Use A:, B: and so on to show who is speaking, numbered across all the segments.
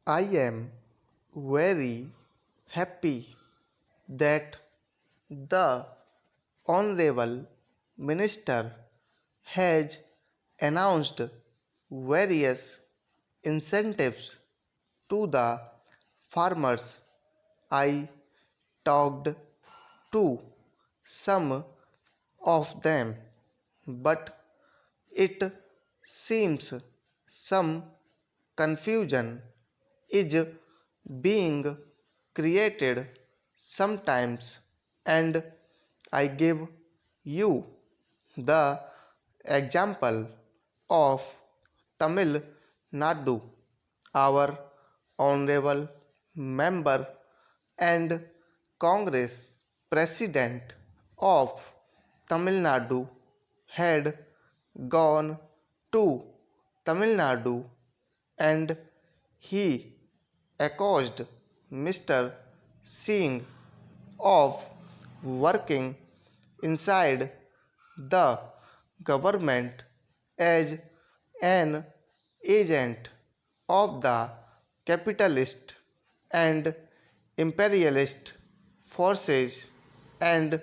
A: I am very happy that the Honorable Minister has announced various incentives to the farmers. I talked to some of them, but it seems some confusion is being created sometimes, and I give you the example of Tamil Nadu. Our honorable member and Congress president of Tamil Nadu had gone to Tamil Nadu, and he accused Mr. Singh of working inside the government as an agent of the capitalist and imperialist forces and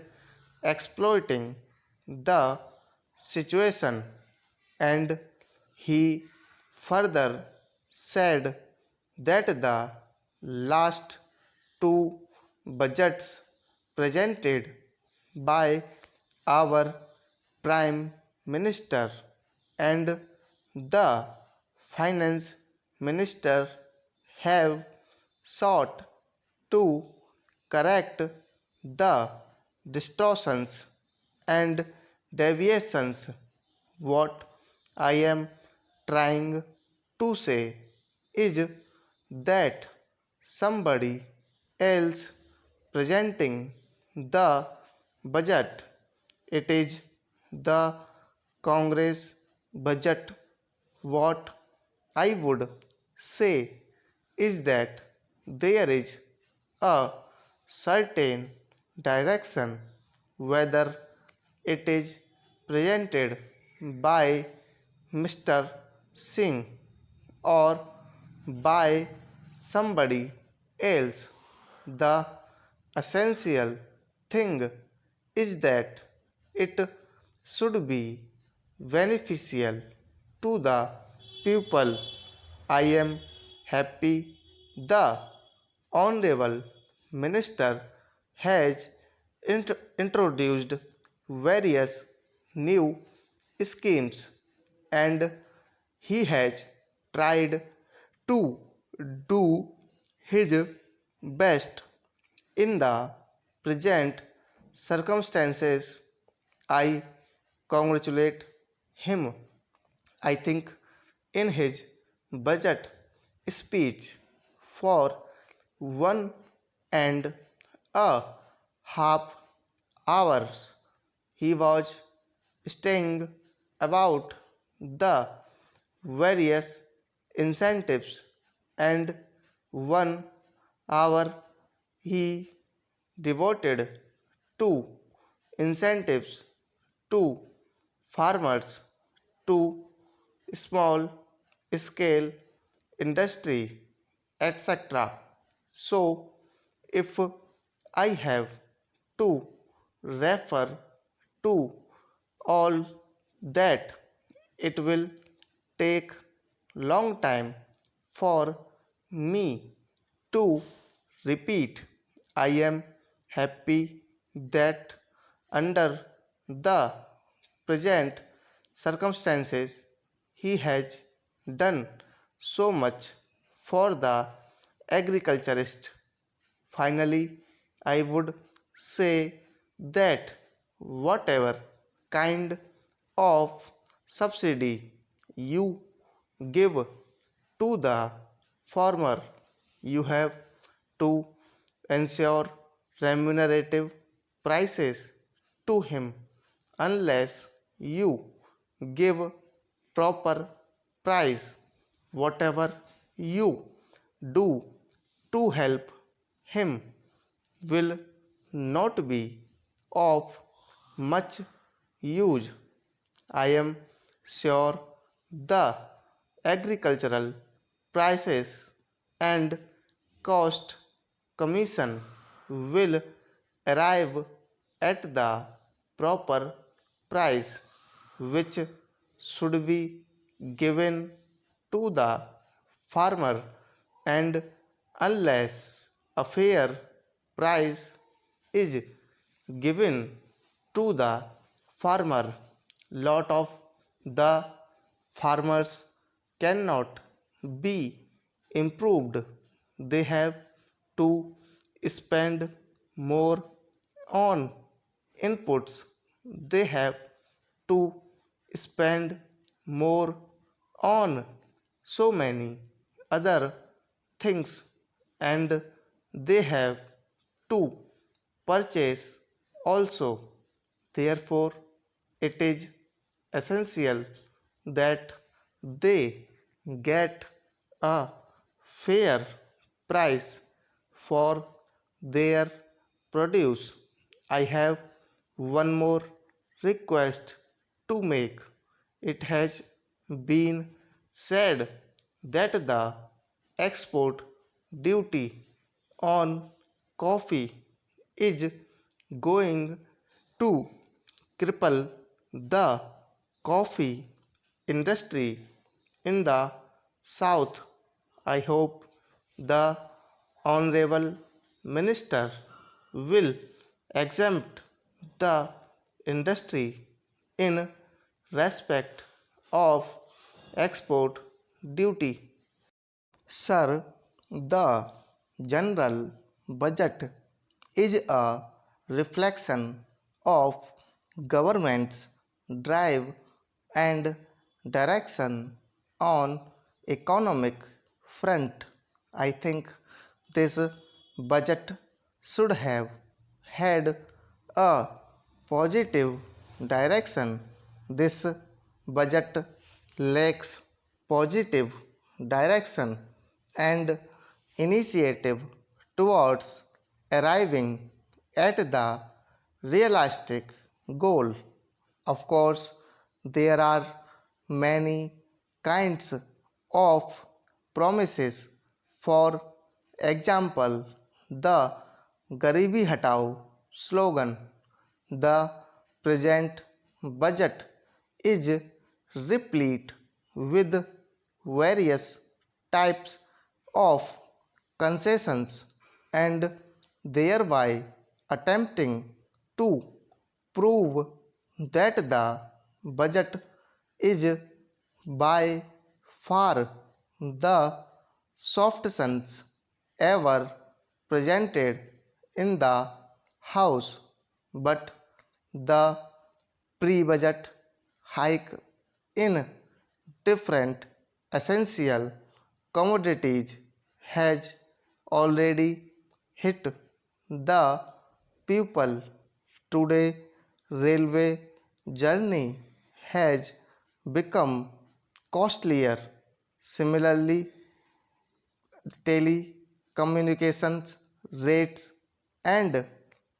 A: exploiting the situation, and he further said that the last two budgets presented by our Prime Minister and the Finance Minister have sought to correct the distortions and deviations. What I am trying to say is that somebody else presenting the budget, it is the Congress budget. What I would say is that there is a certain direction, whether it is presented by Mr. Singh or by somebody else. The essential thing is that it should be beneficial to the people. I am happy the Honorable Minister has introduced various new schemes, and he has tried to do his best in the present circumstances. I congratulate him. I think in his budget speech for 1.5 hours he was saying about the various incentives, and 1 hour he devoted to incentives to farmers, to small scale industry, etc. So if I have to refer to all that, it will take long time for me to repeat. I am happy that under the present circumstances he has done so much for the agriculturist. Finally, I would say that whatever kind of subsidy you give to the farmer, you have to ensure remunerative prices to him. Unless you give proper price, whatever you do to help him will not be of much use. I am sure the agricultural prices and cost commission will arrive at the proper price which should be given to the farmer, and unless a fair price is given to the farmer, lot of the farmers cannot be improved. They have to spend more on inputs. They have to spend more on so many other things, and they have to purchase also. Therefore, it is essential that they get a fair price for their produce. I have one more request to make. It has been said that the export duty on coffee is going to cripple the coffee industry in the South. I hope the Honorable Minister will exempt the industry in respect of export duty. Sir, the general budget is a reflection of government's drive and direction on economic front. I think this budget should have had a positive direction. This budget lacks positive direction and initiative towards arriving at the realistic goal. Of course, there are many kinds of promises. For example, the Garibi Hatao slogan. The present budget is replete with various types of concessions and thereby attempting to prove that the budget is by far the softest ever presented in the House, but the pre-budget hike in different essential commodities has already hit the people. Today, railway journey has become costlier. Similarly, telecommunications rates and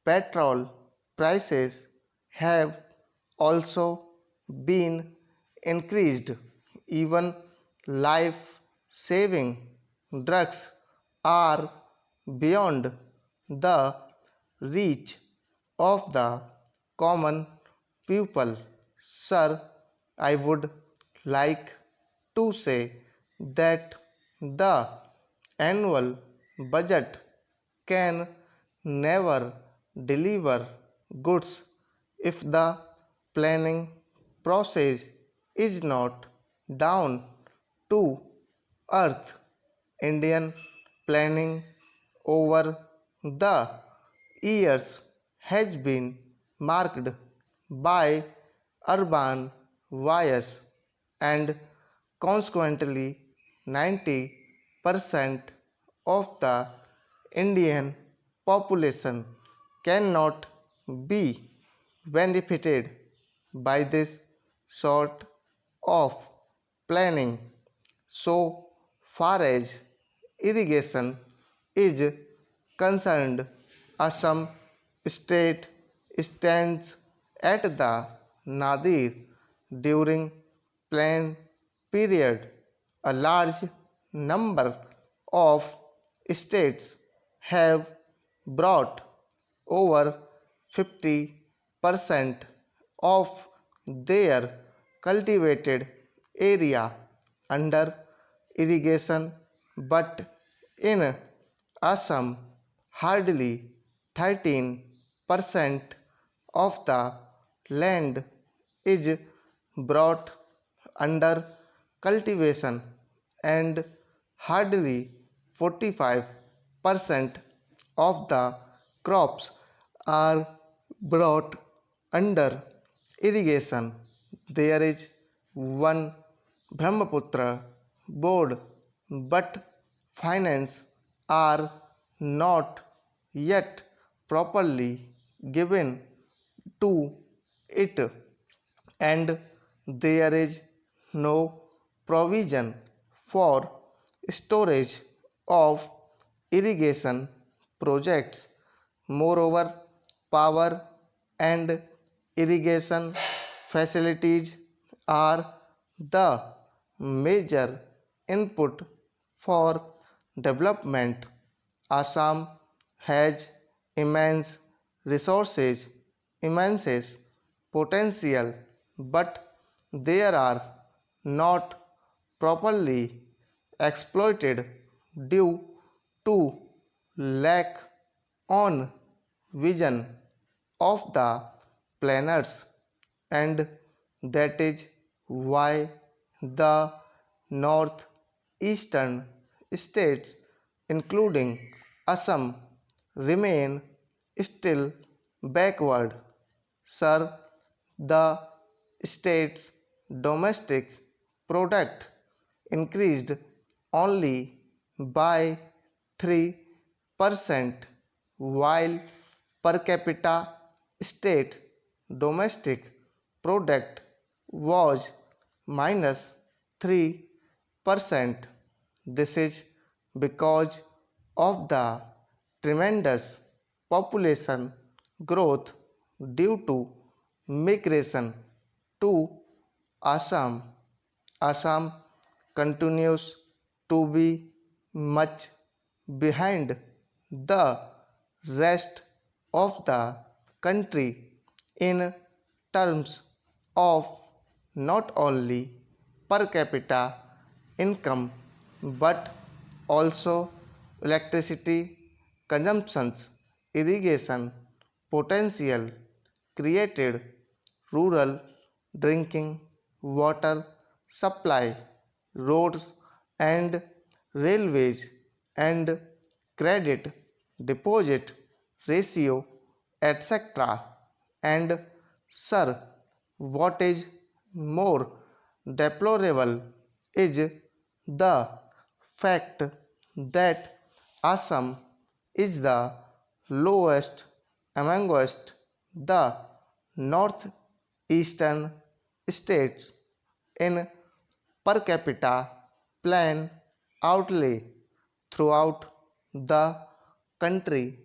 A: petrol prices have also been increased. Even life saving drugs are beyond the reach of the common people. Sir, I would like to say that the annual budget can never deliver goods if the planning process is not down to earth. Indian planning over the years has been marked by urban bias, and consequently 90% of the Indian population cannot be benefited by this sort of planning. So far as irrigation is concerned, Assam state stands at the nadir. During plan period, a large number of states have brought over 50% of their cultivated area under irrigation, but in Assam, hardly 13% of the land is brought under cultivation and hardly 45% of the crops are brought under irrigation. There is one Brahmaputra board, but finance are not yet properly given to it, and there is no provision for storage of irrigation projects. Moreover, power and irrigation facilities are the major input for development. Assam has immense resources, immense potential, but they are not properly exploited due to lack on vision of the planners, and that is why the northeastern states, including Assam, remain still backward. Sir, the state's domestic product increased only by 3%, while per capita state domestic product was minus 3%. This is because of the tremendous population growth due to migration to Assam. Assam continues to be much behind the rest of the country in terms of not only per capita income but also electricity consumptions, irrigation potential created, rural drinking water supply, roads and railways, and credit deposit ratio, etc. And sir, what is more deplorable is the fact that Assam is the lowest amongst the northeastern states in per capita plan outlay throughout the country.